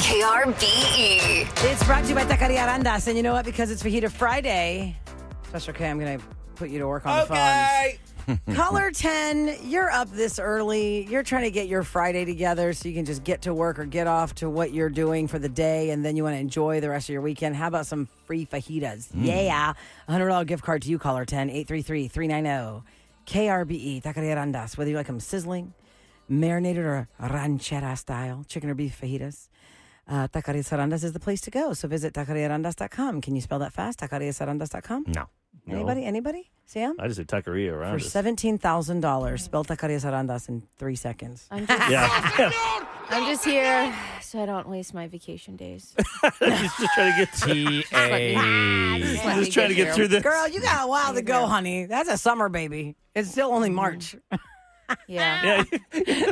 KRBE. It's brought to you by Taqueria Arandas. And you know what? Because it's Fajita Friday, Special K, I'm going to put you to work on the phones. Caller 10, you're up this early. You're trying to get your Friday together so you can just get to work or get off to what you're doing for the day, and then you want to enjoy the rest of your weekend. How about some free fajitas? Yeah. $100 gift card to you, caller 10, 833-390. KRBE, Taqueria Arandas. Whether you like them sizzling, marinated, or ranchera style, chicken or beef fajitas, Taquerias Arandas is the place to go. So visit taqueriasarandas.com. Can you spell that fast? Taqueriasarandas.com? No. Anybody? Sam? I just said taqueria around For $17,000, spell Taquerias Arandas in 3 seconds. I'm just, I'm just here so I don't waste my vacation days. He's just trying to get Just let me He's trying to get through this. Girl, you got a while to go, honey. That's a summer baby. It's still only March. Yeah.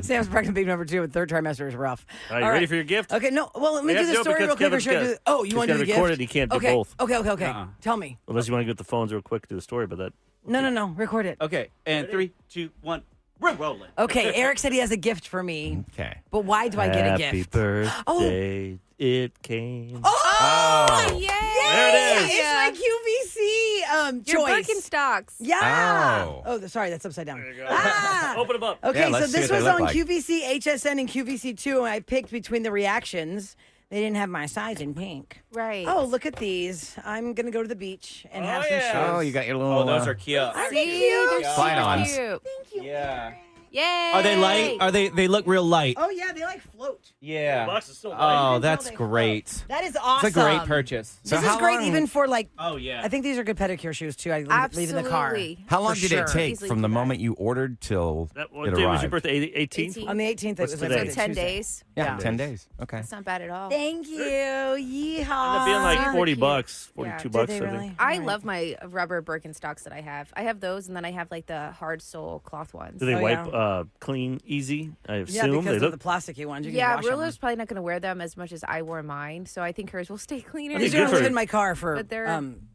Sam's pregnant baby number 2 and third trimester is rough. Are you ready for your gift? Okay, no. Well, let me We do have the to story because real quick. Or Kevin's should I do got- the, oh, you want to do the He's gift? gotta record it. He can't do okay. both. Okay. Tell me. Unless you want to get the phones real quick to do the story, but that. No. Record it. Okay, and 3, 2, 1, we're rolling. Okay, Eric said he has a gift for me. Okay. But why do I get a Happy gift? birthday, it came. Oh! Yay! There it is. It's my QVC Your choice. Birkenstocks. Yeah. Oh. Sorry, that's upside down. There you go. Ah. Open them up. Okay, Yeah, so let's see this what was they on look like. QVC, HSN, and QVC2, and I picked between the reactions. They didn't have my size in pink. Right. Oh, look at these. I'm going to go to the beach and have some yeah. shoes. Oh, you got your little. Oh, those are cute. Aren't See, they cute? they're Slide-ons. super cute. Thank you. Yeah. Yay! Are they light? Are they look real light? Oh, yeah, they like float. Yeah. The box is so light. Oh, Until that's they great. float. That is awesome. It's a great purchase. So This is how great long- even for like, Oh, yeah. I think these are good pedicure shoes too. I leave in the car. Absolutely. How long For did sure. it take Easily from the do that. moment you ordered till That it what day was arrived? your birthday? 18th? 18. On the 18th, What's it was today? like 10 Tuesday. days. Yeah, Yeah. 10 days. Okay. That's not bad at all. Thank you. Yeehaw. Ended up being like Super 40 cute. bucks, Yeah. 42 Did bucks, they I really? think. I Alright. love my rubber Birkenstocks that I have. I have those, and then I have like the hard sole cloth ones. Do they Oh, wipe yeah. clean, easy? I Yeah, assume because they of look. the plasticky ones. You can Yeah, wash 'em. Rula's probably not going to wear them as much as I wore mine, so I think hers will stay cleaner. I He's think going to good live for- in my car for But they're-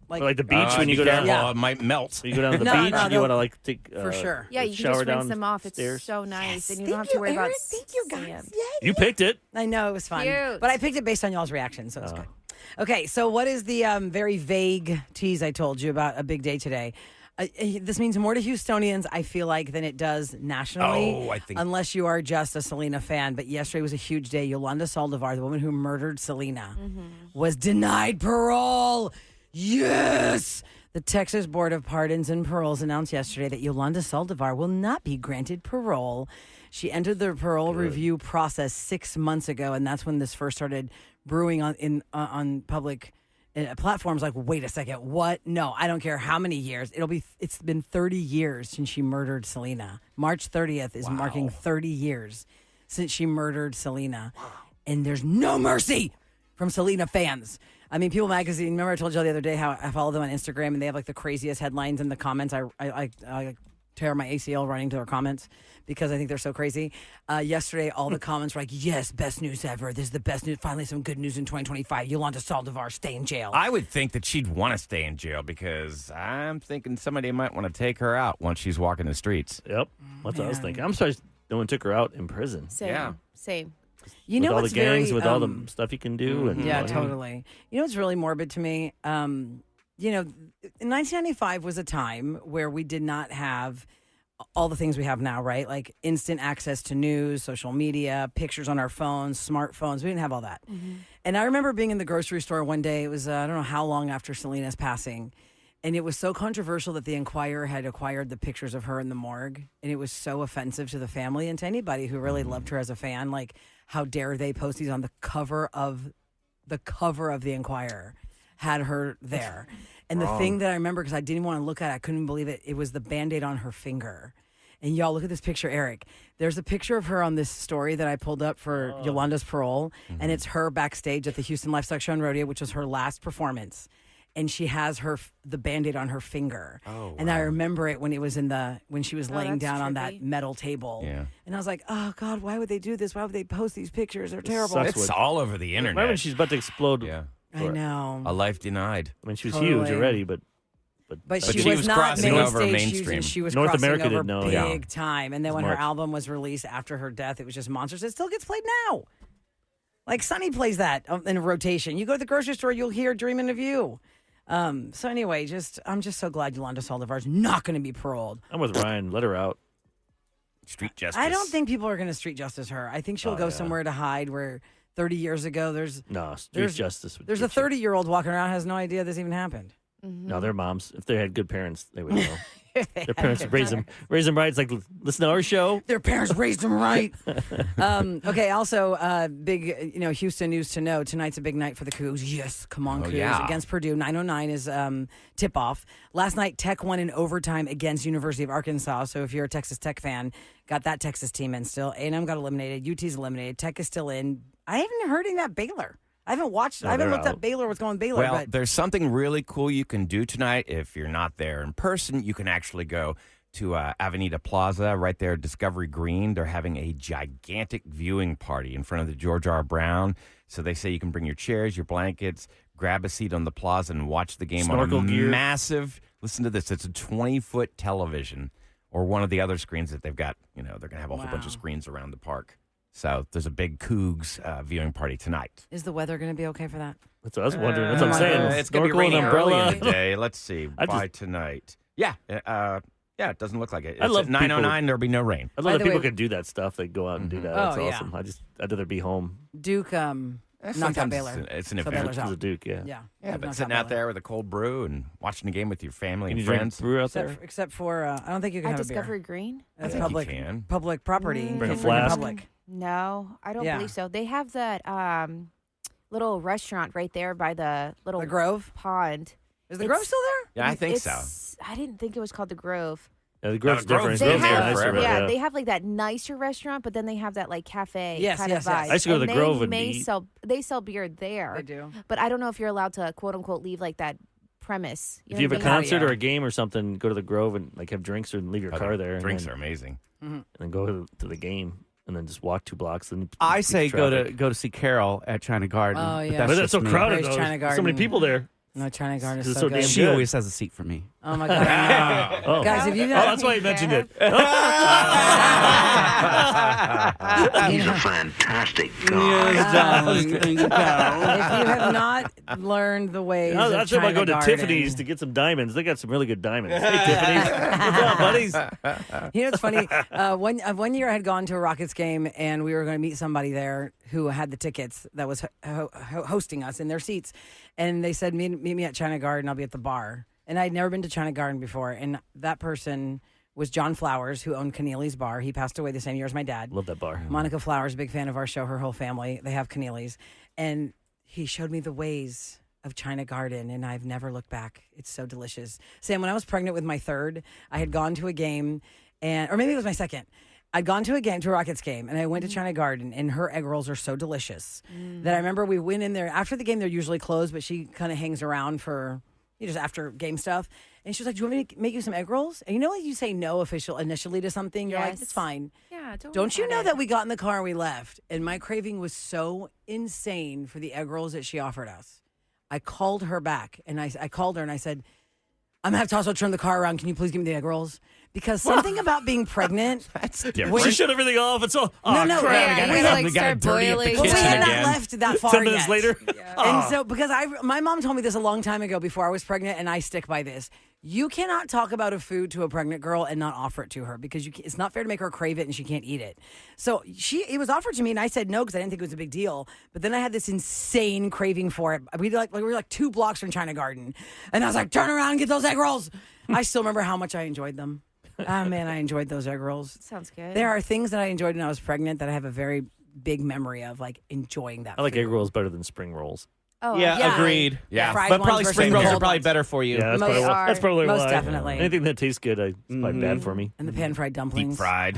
Like the beach when be you go down. careful, it might melt. You go down to the No, beach. no, you they'll- want to like take for sure. Yeah, you can shower just rinse down them off. It's stairs. so nice, and you Thank don't have to worry Eric. about Thank you, guys. sand. Yay. You picked it. I know, it was fun. Cute. But I picked it based on y'all's reaction, so it's good. Okay, so what is the very vague tease I told you about a big day today? This means more to Houstonians, I feel like, than it does nationally. Oh, I think- Unless you are just a Selena fan. But yesterday was a huge day. Yolanda Saldivar, the woman who murdered Selena, was denied parole. Yes! The Texas Board of Pardons and Paroles announced yesterday that Yolanda Saldivar will not be granted parole. She entered the parole review process 6 months ago, and that's when this first started brewing on public platforms. Like, wait a second, what? No, I don't care how many years. It's been 30 years since she murdered Selena. March 30th is marking 30 years since she murdered Selena, and there's no mercy from Selena fans. I mean, People Magazine, remember I told you the other day how I follow them on Instagram and they have like the craziest headlines in the comments. I tear my ACL running to their comments because I think they're so crazy. Yesterday, all the comments were like, yes, best news ever. This is the best news. Finally, some good news in 2025. Yolanda Saldivar, stay in jail. I would think that she'd want to stay in jail because I'm thinking somebody might want to take her out once she's walking the streets. Yep. That's what I was thinking. I'm surprised no one took her out in prison. Same. Yeah. Same. You With know all what's the gangs, very, with all the stuff you can do. And Yeah, like, totally. You know what's really morbid to me? You know, 1995 was a time where we did not have all the things we have now, right? Like instant access to news, social media, pictures on our phones, smartphones. We didn't have all that. And I remember being in the grocery store one day. It was, I don't know how long after Selena's passing. And it was so controversial that the Enquirer had acquired the pictures of her in the morgue. And it was so offensive to the family and to anybody who really loved her as a fan. Like, how dare they post these on the cover of the Enquirer, had her there. And the thing that I remember, because I didn't want to look at it, I couldn't believe it, it was the Band-Aid on her finger. And y'all, look at this picture, Eric. There's a picture of her on this story that I pulled up for Yolanda's parole. And it's her backstage at the Houston Livestock Show and Rodeo, which was her last performance. And she has the Band-Aid on her finger. Oh, and I remember it when it was when she was laying that's down on trippy. that metal table. Yeah. And I was like, oh God, why would they do this? Why would they post these pictures? They're terrible. sucks. It's all over the internet. Remember when she's about to explode? Yeah. I know. A life denied. I mean, she was Totally. huge already, but But But she she was was not crossing main over stage mainstream. using- She was North crossing America over didn't know, big yeah. time. And then when her Smart. album was released after her death, it was just monsters. It still gets played now. Like Sonny plays that in a rotation. You go to the grocery store, you'll hear "Dreaming of You." So anyway, I'm just so glad Yolanda Saldivar's not going to be paroled. I'm with Ryan. Let her out. Street justice. I don't think people are going to street justice her. I think she'll go somewhere to hide where 30 years ago Street justice. There's a 30-year-old walking around has no idea this even happened. No, their moms, if they had good parents, they would know. Their parents would raise them right. It's like, listen to our show. Their parents raised them right. Okay, also, big, Houston news to know. Tonight's a big night for the Cougs. Yes, come on, Cougs. Yeah. Against Purdue. 9:09 is tip-off. Last night, Tech won in overtime against University of Arkansas. So if you're a Texas Tech fan, got that Texas team in still. A&M got eliminated. UT's eliminated. Tech is still in. I haven't heard any of that Baylor. I haven't watched. I haven't looked up Baylor. What's going on with Baylor? Well, but there's something really cool you can do tonight. If you're not there in person, you can actually go to Avenida Plaza right there at Discovery Green. They're having a gigantic viewing party in front of the George R. Brown. So they say you can bring your chairs, your blankets, grab a seat on the plaza and watch the game Snorkel on a gear. massive, listen to this, it's a 20-foot television or one of the other screens that they've got. They're going to have a whole bunch of screens around the park. So there's a big Cougs viewing party tonight. is the weather going to be okay for that? That's what I was wondering. That's what I'm saying. It's going to be Snorkel and raining umbrella. early in the day. Let's see. By tonight. Yeah. It doesn't look like it. It's I love at 9:09. There'll be no rain. I By love the that people way- could do that stuff. They go out and do that. Oh, That's yeah. awesome. I'd rather be home. Duke knocked out Sometimes Baylor. It's an So event. Baylor's As out. a Duke, yeah. Yeah. Yeah, Duke but knocked sitting out out Baylor. there with a cold brew and watching the game with your family Can and you drink friends. brew out there? Except for I don't think you can At have a beer. Discovery Green? That's I think you public can. public property. Bring You a can't flask. Public. No, I don't Yeah. believe so. They have that little restaurant right there by the little The Grove. pond. Is the It's- Grove still there? Yeah, I think so. I didn't think it was called the Grove. Yeah, the Grove's Grove's different. been They Grove's there have, forever. nicer, yeah, yeah. they have like that nicer restaurant, but then they have that like cafe Yes, kind yes, of yes. vibe. I used to go to And the Grove they and may eat. they sell beer there. They do. But I don't know if you're allowed to quote unquote leave like that premise. If you have a know what I mean? concert yeah. or a game or something, go to the Grove and have drinks or leave your car there. Drinks and are amazing. then go to the game and then just walk 2 blocks. And I beat say traffic. go to see Carol at China Garden. Oh, yeah. But But that's just so me. crowded Praise though. China There's so many Garden. people there. No, China Garden is It's so so good. damn She good. always has a seat for me. Oh my god! I know. Oh. Guys, if you Oh, that's why you mentioned it. He's a fantastic guy. Yes, darling. Thank you, Carol. if you have not learned the ways of That's why I go to China Tiffany's to Garden, get some diamonds. They got some really good diamonds. Hey, Tiffany's. What's up, buddies? you know it's funny. One year I had gone to a Rockets game and we were going to meet somebody there who had the tickets that was hosting us in their seats, and they said meet me at China Garden. I'll be at the bar, and I'd never been to China Garden before, and that person was John Flowers, who owned Keneally's Bar. He passed away the same year as my dad. Love that bar. Monica Flowers, big fan of our show, her whole family. They have Keneally's. And he showed me the ways of China Garden, and I've never looked back. It's so delicious. Sam, when I was pregnant with my third, I had gone to a game, or maybe it was my second. I'd gone to a Rockets game, and I went to China Garden, and her egg rolls are so delicious that I remember we went in there. After the game, they're usually closed, but she kind of hangs around for just after game stuff. And she was like, do you want me to make you some egg rolls? And you know when you say no initially to something, you're like, Yes. it's fine. Yeah, Don't you worry know about that it. we got in the car and we left, and my craving was so insane for the egg rolls that she offered us. I called her back, and I called her and I said, I'm going to have Tasso turn the car around. Can you please give me the egg rolls? Because something about being pregnant. That's When- different. She shut everything off. It's all No, crap. Yeah, we you gotta- like we gotta start dirty up the boiling. Well, we kitchen had again. not left that far 10 minutes yet. later. And so, because my mom told me this a long time ago before I was pregnant, and I stick by this. You cannot talk about a food to a pregnant girl and not offer it to her because it's not fair to make her crave it and she can't eat it. So it was offered to me, and I said no because I didn't think it was a big deal. But then I had this insane craving for it. We were like 2 blocks from China Garden, and I was like, turn around and get those egg rolls. I still remember how much I enjoyed them. Oh man, I enjoyed those egg rolls. Sounds good. There are things that I enjoyed when I was pregnant that I have a very big memory of, like enjoying that. I like food. egg rolls better than spring rolls. Oh, Yeah, agreed. Yeah. Fried But ones probably versus spring rolls cold are probably ones. better for you. Yeah, that's Most probably why. are. That's probably Most why. definitely. Anything that tastes good, it's probably bad for me. And the pan-fried dumplings. Deep fried.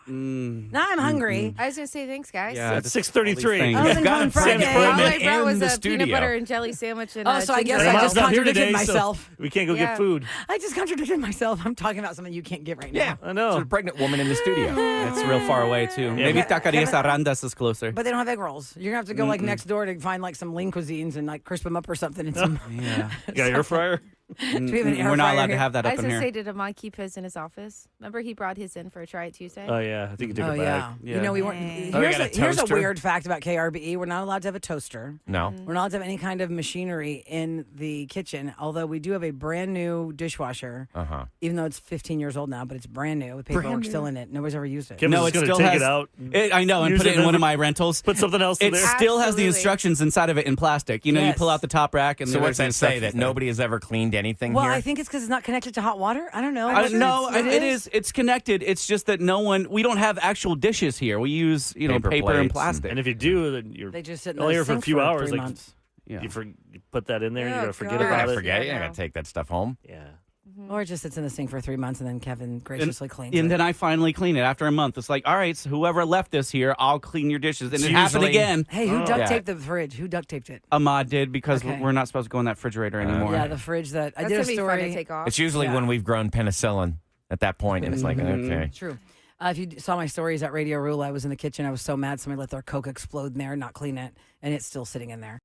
Now I'm hungry. I was gonna say thanks, guys. Yeah, It's 6:33. I was in got on a Friday. Sam's All Pregnant I brought in was the a studio. peanut butter and jelly sandwich and Oh, so I guess ginger I ale. just not here contradicted today, so myself. we can't go Yeah. get food. I just contradicted myself. I'm talking about something you can't get right now. Yeah. I know. There's a pregnant woman in the studio. It's real far away, too. Maybe Taqueria Sarrandas is closer. But they don't have egg rolls. You're gonna have to go like next door to find like some lean cuisines and like crisp them up or something. And some, Yeah. You got an air fryer? we have an air We're not fryer allowed here? to have that I up was in gonna here. say, did Amon keep his in his office? Remember he brought his in for a Try It Tuesday? Oh yeah, I think you took Oh it yeah. back. You know we weren't. Dang. Oh, we Here's, got a here's a toaster? weird fact about KRBE. We're not allowed to have a toaster. No. We're not allowed to have any kind of machinery in the kitchen. Although we do have a brand new dishwasher, even though it's 15 years old now, but it's brand new with paperwork still in it. Nobody's ever used it. Kevin's No, just it gonna still take has. it out. I know, and use put it it in one as of my rentals. Put something else in It there. still has the Absolutely. instructions inside of it in plastic. You know, you Yes. pull out the top rack and So there's what's the that say? That instructions there. nobody has ever cleaned anything Well, here? I think it's because it's not connected to hot water. I don't know. No, it is. It's connected. It's just that we don't have actual dishes here. We use, Paper paper plates and and- plastic. And if you do, then you're They just sit in only the here for a sink few for hours. 3 Like months. Yeah. you put that in there, you're Oh, gonna forget God. You're about gonna it. forget. Yeah, You're I gonna know. take that stuff home. Yeah. Or it just sits in the sink for 3 months and then Kevin graciously cleans And it. then I finally clean it after a month. It's like, all right, so whoever left this here, I'll clean your dishes. And It's it happened usually- again. Hey, who duct Yeah. taped the fridge? Who duct taped it? Ahmad did because Okay. we're not supposed to go in that refrigerator anymore. Yeah, the fridge that I That's did a gonna be fun to story. take off. It's usually Yeah. when we've grown penicillin at that point, and it's like, okay. True. If you saw my stories at Radio Roula, I was in the kitchen. I was so mad somebody let their Coke explode in there and not clean it, and it's still sitting in there.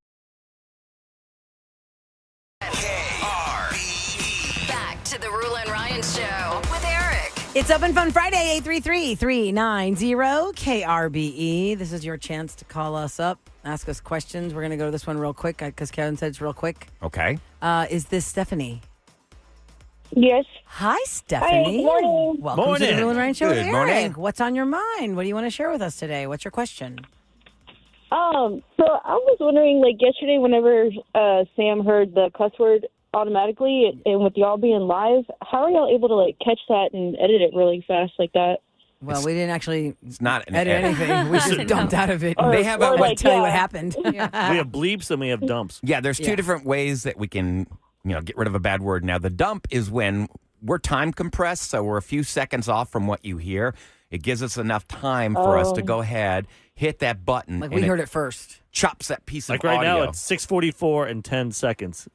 Back to the Roula Ryan Show with Eric. It's Open Fun Friday, 833-390-KRBE. This is your chance to call us up, ask us questions. We're going to go to this one real quick because Kevin said it's real quick. Okay. Is this Stephanie? Yes. Hi, Stephanie. Hi, morning. Welcome to Morning. the Roula Ryan Show with Good Eric. morning. What's on your mind? What do you want to share with us today? What's your question? So I was wondering, like yesterday, whenever Sam heard the cuss word automatically, and with y'all being live, how are y'all able to like catch that and edit it really fast like that? Well, we didn't actually It's not an edit edit. anything. We just dumped out of it. They have Or a, like, Tell you what yeah. happened. We have bleeps and we have dumps. yeah, there's Yeah. two different ways that we can, get rid of a bad word. Now, the dump is when we're time compressed, so we're a few seconds off from what you hear. It gives us enough time for us to go ahead, hit that button, Like and we heard it first. chops that piece Like of right audio. now, it's 6:44 and 10 seconds.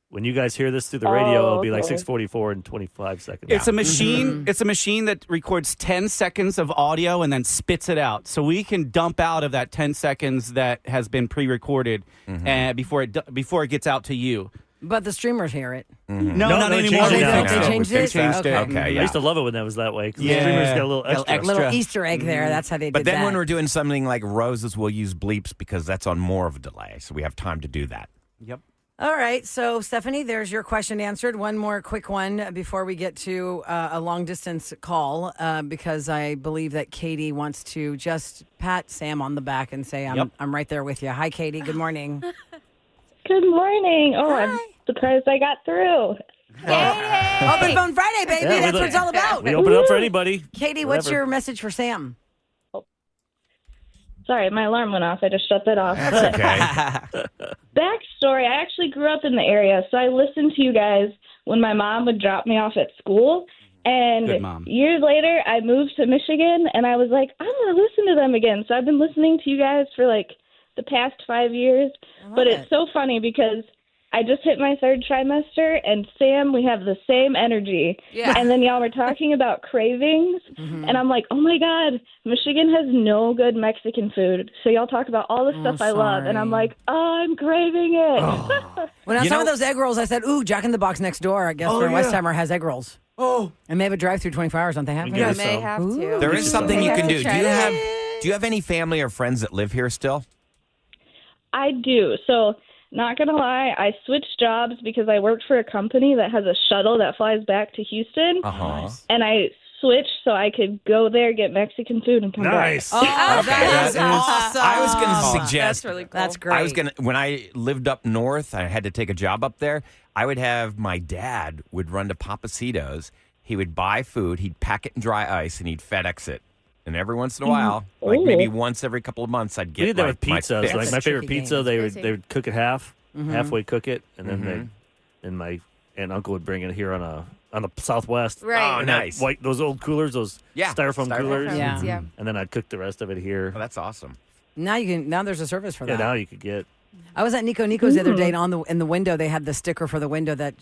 When you guys hear this through the radio, it'll be like okay. 6:44 and 25 seconds. It's a machine. It's a machine that records 10 seconds of audio and then spits it out. So we can dump out of that 10 seconds that has been pre-recorded before it gets out to you. But the streamers hear it. No, No, not they anymore. changed it now. They changed They it? changed Okay. it. Okay, I yeah. used to love it when that was that way. 'Cause Yeah. the streamers got a little Little extra. extra. Little Easter egg there. That's how they did But then that. when we're doing something like roses, we'll use bleeps because that's on more of a delay, so we have time to do that. Yep. All right. So, Stephanie, there's your question answered. One more quick one before we get to a long distance call because I believe that Katie wants to just pat Sam on the back and say, I'm right there with you. Hi, Katie. Good morning. Good morning. Oh, I'm surprised I got through. Open Phone Friday, baby. Yeah, That's we what it's all about. We open it up for anybody. Katie, what's Whatever. your message for Sam? Sorry, my alarm went off. I just shut that off. That's okay. Backstory, I actually grew up in the area, so I listened to you guys when my mom would drop me off at school. And Good mom. years later, I moved to Michigan, and I was like, I'm going to listen to them again. So I've been listening to you guys for like the past 5 years. But it's so funny because I just hit my third trimester, and Sam, we have the same energy. Yeah. And then y'all were talking about cravings, and I'm like, oh my God, Michigan has no good Mexican food. So y'all talk about all the stuff I love, and I'm sorry. like, oh, I'm craving it. When I You saw know- those egg rolls, I said, ooh, Jack in the Box next door. I guess where Westheimer has egg rolls. Oh. And they have a drive-through 24 hours, don't they have? We that? get I it. may So- have Ooh. to. There is something We you have can to do. try Do you have any family or friends that live here still? I do. So, not going to lie, I switched jobs because I worked for a company that has a shuttle that flies back to Houston. Uh-huh. And I switched so I could go there, get Mexican food, and come back. Nice. Oh, that is awesome. I was going to suggest. That's really cool. That's great. I was gonna when I lived up north, I had to take a job up there. I would have my dad would run to Papacitos. He would buy food, he'd pack it in dry ice, and he'd FedEx it. And every once in a while, like maybe once every couple of months, I'd We get did that with my pizzas. fix. Like my favorite Tricky pizza, game. they It's would crazy. they would cook it halfway cook it, and then my aunt and uncle would bring it here on the Southwest. Right. Oh, And that nice. those old coolers, those Yeah, styrofoam styrofoam. coolers. Yeah. Yeah. And then I'd cook the rest of it here. Oh, that's awesome. Now there's a service for Yeah, that. now you could get I was at Nico Nico's the other day, and in the window they had the sticker for the window that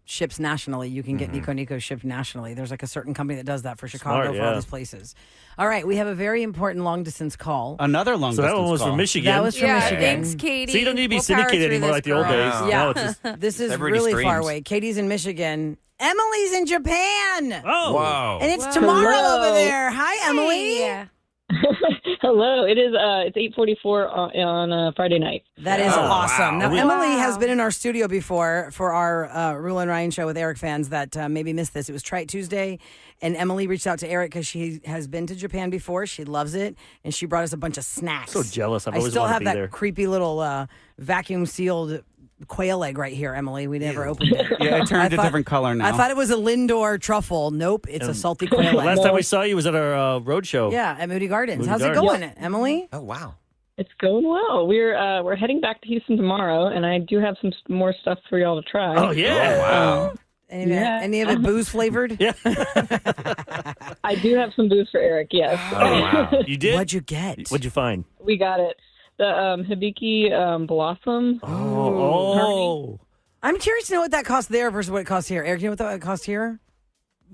ships nationally. You can get Nico Nico shipped nationally. There's like a certain company that does that for Chicago, for all these places. All right, we have a very important long distance call. Another long distance call. So that one was from Michigan. That was from Michigan. Thanks, Katie. So you don't need to be We'll syndicated power through anymore this, like the old girl. days. Wow. Now it's just, This is Everybody really far streams. away. Katie's in Michigan. Emily's in Japan. oh, Whoa. And it's tomorrow Hello. over there. Hi, Emily. Hey. Hello. It is. It's 8:44 on Friday night. That is Oh, awesome. wow. Now, Emily has been in our studio before for our Roula Ryan Show with Eric fans that maybe missed this. It was Try It Tuesday, and Emily reached out to Eric because she has been to Japan before. She loves it, and she brought us a bunch of snacks. so jealous. I've I always still wanted have to be that there. creepy little vacuum-sealed quail egg right here, Emily. We never opened it. Yeah, it turned a different color now. I thought it was a Lindor truffle. Nope, it's a salty quail egg. Last time we saw you was at our road show. Yeah, at Moody Gardens. Moody How's it Gardens. going, Emily? Oh, wow. It's going well. We're heading back to Houston tomorrow, and I do have some more stuff for y'all to try. Oh yeah. Wow. Any of it booze flavored? Yeah. I do have some booze for Eric. Yes. Oh, wow. You did? What'd you get? What'd you find? We got it. The Hibiki Blossom. Oh. I'm curious to know what that costs there versus what it costs here. Eric, you know what that cost here?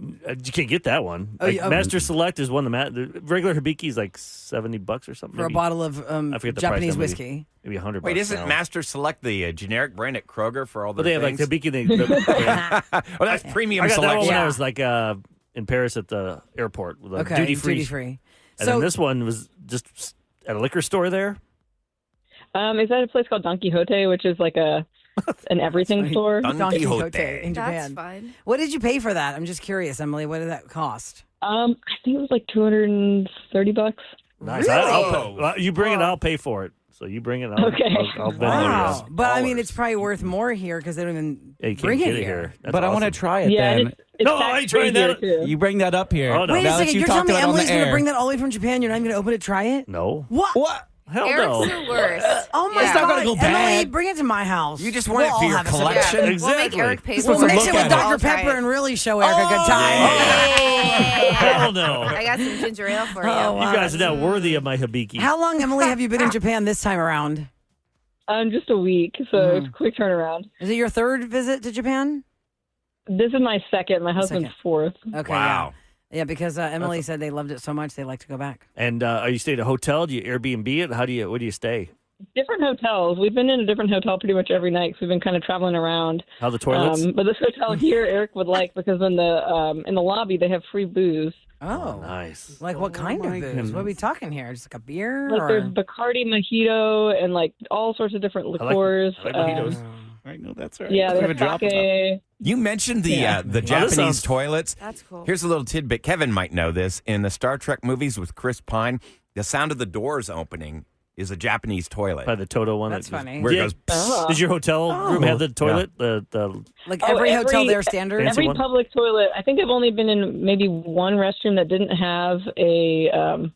You can't get that one. Oh, Like, yeah. Master Select is one. The regular Hibiki is like $70 or something. For a maybe. bottle of I forget the Japanese price now, whiskey. Maybe $100. Wait, isn't now. Master Select the generic brand at Kroger for all But their they have like things? Hibiki. Oh, that's premium I got that one selection. when I was like in Paris at the airport with Okay, duty free. free. And So then this one was just at a liquor store there. Is that a place called Don Quixote, which is like an everything store? Don Don Quixote. Quixote in That's Japan. fun. What did you pay for that? I'm just curious, Emily. What did that cost? I think it was like $230. Nice. Really? You bring it, I'll pay for it. So you bring it, Okay. I'll Venmo Wow. you. But I mean, it's probably worth more here because they don't even Yeah, you can't bring get it it here. here. That's but I want to awesome. try it Yeah, then. it's No, I ain't trying that. too. You bring that up here. Oh, no. Wait Now a that second. you You're talked telling me about it on Emily's the going to air. bring that all the way from Japan? You're not even going to open it, try it? No. What? What? Hell Eric's no. the worst. Oh my Yeah. not God. gonna go Emily, bad. bring it to my house. You just want it We'll for all your have a sip. collection? We'll make Exactly. Eric pay Just for want to Mix look it with at it. Dr. I'll try Pepper it. and really show Eric a good time. Hell no. I got some ginger ale for you. Oh, wow. You guys are not worthy of my Hibiki. How long, Emily, have you been in Japan this time around? Just a week, so it's a quick turnaround. Is it your third visit to Japan? This is my second. My husband's Second. fourth. Okay. Wow. Yeah, because Emily said they loved it so much they like to go back. And are you staying at a hotel? Do you Airbnb it? Where do you stay? Different hotels. We've been in a different hotel pretty much every night because we've been kind of traveling around. How the toilets? But this hotel here, Eric would like because in the lobby they have free booze. Oh. Nice. Like what kind of my booze? What are we talking here? Just like a beer? Like or? there's Bacardi Mojito and like all sorts of different liqueurs. I like mojitos. I know that's right. Yeah, We there's have a drop of that. sake. You mentioned the Yeah. the that Japanese sounds- toilets. That's cool. Here's a little tidbit. Kevin might know this. In the Star Trek movies with Chris Pine, the sound of the doors opening is a Japanese toilet. By the Toto one. That's that goes- funny. Where Yeah. it goes, Does your hotel room have the toilet? The Like Oh, every hotel every- there standard? Fancy Every one? public toilet. I think I've only been in maybe one restroom that didn't have a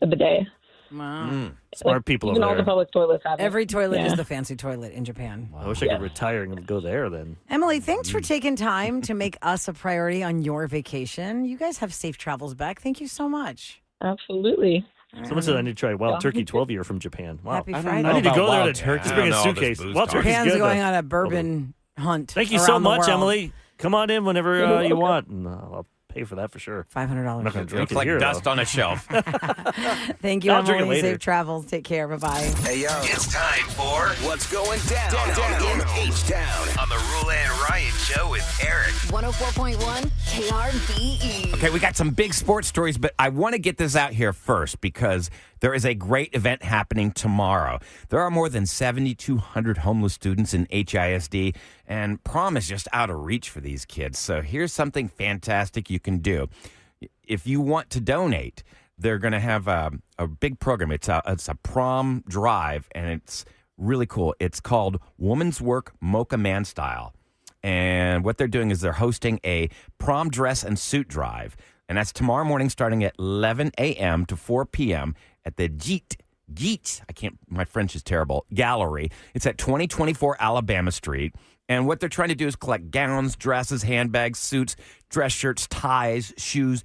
bidet. Wow. smart people Even over all the there. public toilets have it. Every toilet Yeah. is the fancy toilet in Japan. I wish I could retire and go there then. Emily, thanks Mm. for taking time to make us a priority on your vacation. You guys have safe travels back. Thank you so much. Absolutely. Someone said I need to try Wild Turkey 12 year from Japan. Wow. Happy I don't Friday. know I need to about go there Wild to Turkey. just bring a I don't know, suitcase. this booze Wild talk. Turkey's Japan's good. going though. on a bourbon hunt. Thank you around so the much, world. Emily. Come on in whenever you want, and I'll pay for that for sure. $500. I'm not going to drink it's it like here. dust though. on a shelf. Thank you, I'll drink it Emily. later. Safe travels. Take care. Bye-bye. Hey, yo. It's time for What's Going Down in H-Town on the Roula and Ryan Show with Eric. 104.1 KRBE. Okay, we got some big sports stories, but I want to get this out here first because there is a great event happening tomorrow. There are more than 7,200 homeless students in HISD, and prom is just out of reach for these kids. So here's something fantastic you can do. If you want to donate, they're going to have a big program. It's a prom drive, and it's really cool. It's called Woman's Work Mocha Man Style. And what they're doing is they're hosting a prom dress and suit drive. And that's tomorrow morning starting at 11 a.m. to 4 p.m. at the Geet, my French is terrible, Gallery. It's at 2024 Alabama Street. And what they're trying to do is collect gowns, dresses, handbags, suits, dress shirts, ties, shoes.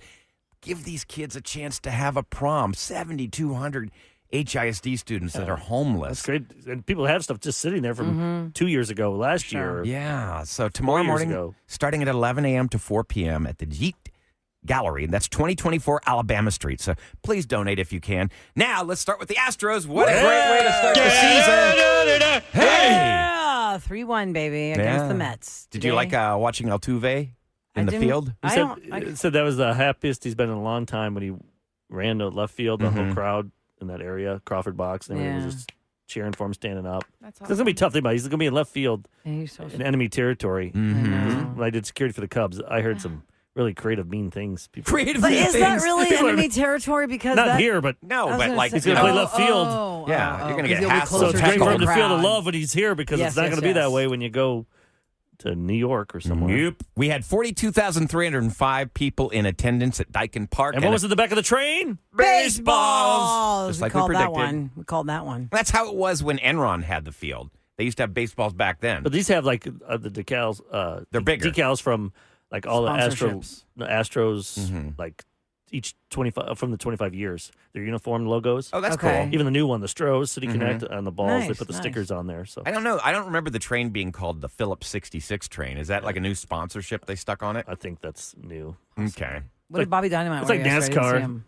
Give these kids a chance to have a prom. 7,200 HISD students that are homeless. That's great. And people have stuff just sitting there from 2 years ago, last year. Yeah. So tomorrow 4 years morning, ago. starting at 11 a.m. to 4 p.m. at the Jeet Gallery, and that's 2024 Alabama Street. So please donate if you can. Now let's start with the Astros. What a great way to start the season! Hey, Yeah, 3-1, baby, against the Mets. Did you like watching Altuve in the field? He said that was the happiest he's been in a long time when he ran to left field. The whole crowd in that area, Crawford box, and everyone was just cheering for him, standing up. That's It's going to be tough. He's going to be in left field He's so in enemy territory. Mm-hmm. When I did security for the Cubs, I heard some really creative, mean things. People, Creative But is that things. really People are- enemy territory? Because not that, here, but No, I was but gonna like say- he's going to play left field. Yeah, you're gonna get 'cause you'll be hassled. So closer it's to great the for him to feel the crowd. love when he's here because Yes, it's not yes, going to be that yes. way when you go to New York or somewhere. Nope. We had 42,305 people in attendance at Dyken Park. And what was at the back of the train? Baseballs. Just We like we called that predicted. one. We called that one. That's how it was when Enron had the field. They used to have baseballs back then. But these have like the decals. They're bigger. Decals from like all the Sponsorships. Astros, like each 25 from the 25 years. Their uniform logos. Oh, that's Okay. cool. Even the new one, the Stros, City Connect on the balls, they Nice, put the nice. stickers on there. So I don't know. I don't remember the train being called the Phillips 66 train. Is that like a new sponsorship they stuck on it? I think that's new. Okay. What did Bobby Dynamite it's wear like yesterday? I didn't NASCAR. see him.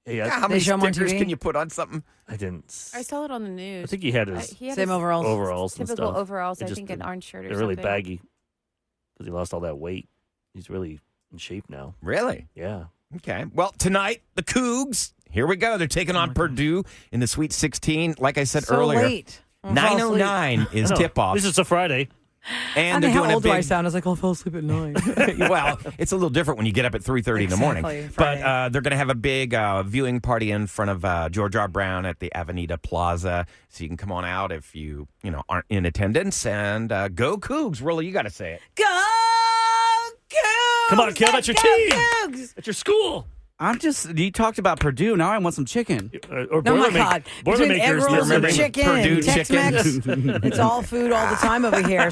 Yeah, Yeah, how They many show 'em on stickers TV? can you put on something? I didn't. I saw it on the news. I think he had his He had Same his overalls. overalls and typical stuff. overalls. It I just- think an orange shirt or They're something. really baggy because he lost all that weight. He's really in shape now. Really? Yeah. Okay. Well, tonight, the Cougs, here we go. They're taking on Purdue in the Sweet 16. Like I said So earlier, late. I'll fall asleep. 9:09 is I know. tip-off. This is a Friday. And I they're mean, how doing old a do I big... sound? I was like, I'll fall asleep at 9. Well, it's a little different when you get up at 3:30 in the morning. Exactly, But Friday. they're going to have a big viewing party in front of George R. Brown at the Avenida Plaza. So you can come on out if you aren't in attendance. And go Cougs. Rolla, you got to say it. Go Cougs! Come on, Kev, that's your Go team. Cougs! At your school. You talked about Purdue. Now I want some chicken. Or Oh my Boilermakers. God! Between egg Boilermakers rolls and remembering chicken, Purdue Tex-Mex, chicken. it's all food all the time over here.